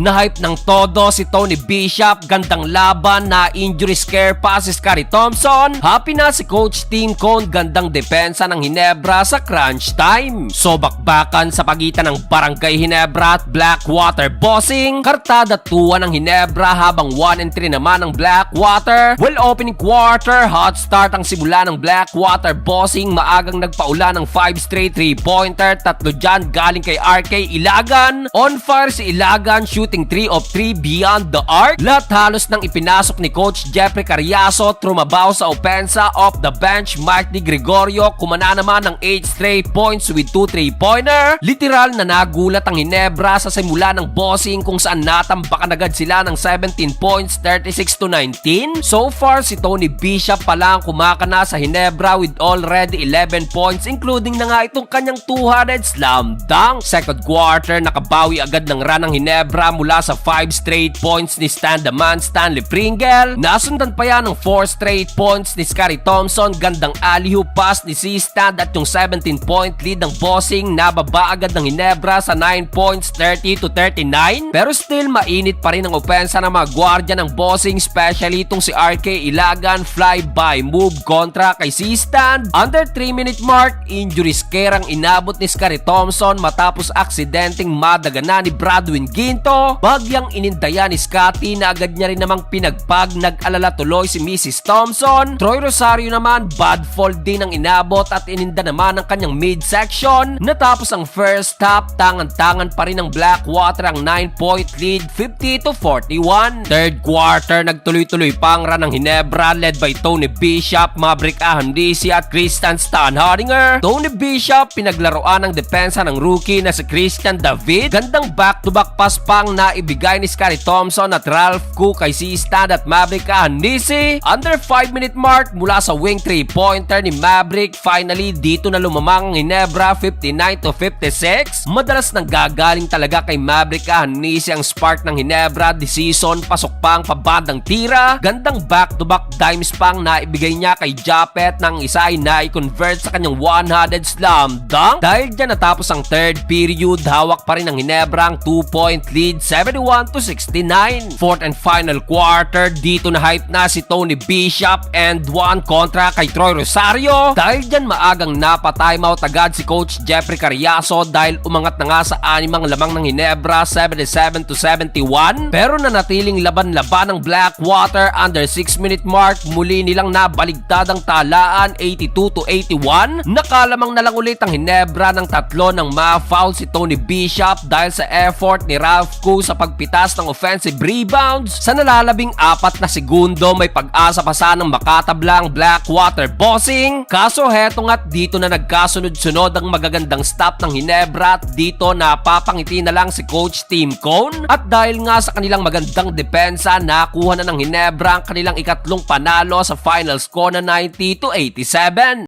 Na-hype ng todo si Tony Bishop, gandang laban, na injury scare pa si Scottie Thompson. Happy na si Coach Tim Cone, gandang depensa ng Ginebra sa crunch time. So bakbakan sa pagitan ng Barangay Ginebra at Blackwater Bossing. Kartada 2 ng Ginebra habang 1-3 naman ng Blackwater. Well, opening quarter, hot start ang simula ng Blackwater Bossing. Maagang nagpaula ng 5 straight 3-pointer, tatlo dyan galing kay RK Ilagan. On fire si Ilagan, shooting 3 of 3 beyond the arc. Lahat halos nang ipinasok ni Coach Jeffrey Cariaso. Trumabaw sa opensa, off the bench Mike Di Gregorio kumana naman ng 8 straight points with 2 3-pointer. Literal na nagulat ang Ginebra sa simula ng Bossing kung saan natambakan agad sila ng 17 points, 36-19. So far si Tony Bishop pa lang kumakana sa Ginebra with already 11 points, including na nga itong kanyang 200 slam dunk. Second quarter, nakabawi agad ng run ng Ginebra mula sa 5 straight points ni Stan the Man Stanley Pringle. Nasundan pa yan ng 4 straight points ni Scottie Thompson, gandang alley-oop pass ni C-Stan at yung 17-point lead ng Bossing nababa agad ng Ginebra sa 9 points, 30-39. Pero still mainit pa rin ang opensa ng mga gwardiya ng Bossing, especially itong si RK Ilagan, fly-by move kontra kay C-Stan. Under 3-minute mark, injury scare ang inabot ni Scottie Thompson matapos aksidenteng madagana ni Bradwin Ginto. Bagyang inindaya ni Scottie na agad niya rin namang pinagpag, nag-alala tuloy si Mrs. Thompson. Troy Rosario naman, bad fall din ang inabot at ininda naman ang kanyang midsection. Natapos ang first half, tangan-tangan pa rin ng Blackwater ang 9-point lead, 50-41. Third quarter, nagtuloy-tuloy pa ang run ng Ginebra led by Tony Bishop, Maverick Ahandisi at Christian Stanhardinger. Tony Bishop, pinaglaruan ng depensa ng rookie na si Christian David. Gandang back-to-back pass pang naibigay ni Scottie Thompson at Ralph Cook kay C-Stan at Maverick Ahandisi. Under 5-minute mark mula sa wing 3-pointer ni Maverick. Finally, dito na lumamang ang Ginebra, 59-56. Madalas nang gagaling talaga kay Maverick Ahandisi ang spark ng Ginebra this season. Pasok pang pabandang tira. Gandang back-to-back dimes pang naibigay niya kay Japet nang isa ay na-convert sa kanyang 100 slam dunk. Dahil dyan natapos ang third period, hawak pa rin ng Ginebra ang 2-point lead, 71-69. Fourth and final quarter, dito na hype na si Tony Bishop and 1 kontra kay Troy Rosario. Dahil dyan maagang napa-timeout agad si Coach Jeffrey Cariaso dahil umangat na nga sa 6 lamang ng Ginebra, 77-71. Pero nanatiling laban-laban ng Blackwater. Under 6-minute mark, muli nilang nabaligtad ang talaan, 82-81. Nakalamang na lang ulit ang Ginebra ng tatlo ng ma-foul si Tony Bishop dahil sa effort ni Ralph Cook sa pagpitas ng offensive rebounds. Sa nalalabing 4 na segundo, may pag-asa pa sanang makatablang Blackwater Bossing. Kaso heto nga't dito na nagkasunod-sunod ang magagandang stop ng Ginebra at dito napapangiti na lang si Coach Tim Cone. At dahil nga sa kanilang magandang depensa, nakuha na ng Ginebra ang kanilang ikatlong panalo sa final score na 90-87.